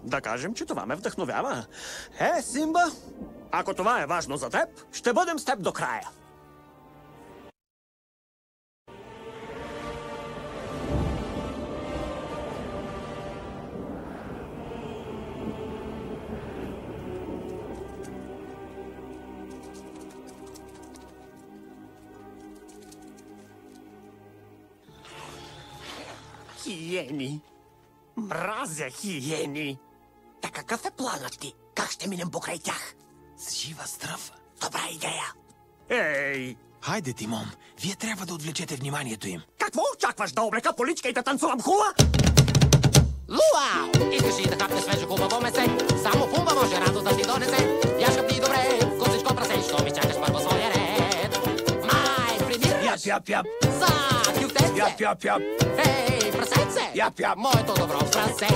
Да кажем, че това ме вдъхновява. Симба, ако това е важно за теб, ще бъдем с теб до края. Хиени. Мразя хиени. Та какъв е планът ти? Как ще минем покрай тях? С жива стръв. Добра идея. Ей! Хайде, Тимон, вие трябва да отвлечете вниманието им. Какво очакваш, да облека поличка и да танцувам хула? Луау! Искаш ли да хапнеш свежо хубаво месе? Само Пумба може радост да ти донесе. Я шапни добре, вкусничко прасе, що ми чакаш първо своя ред. Май, примираш! Яп. За кюфтенце! Яп. Ей, прасенце! Яп. Моето добро прасе!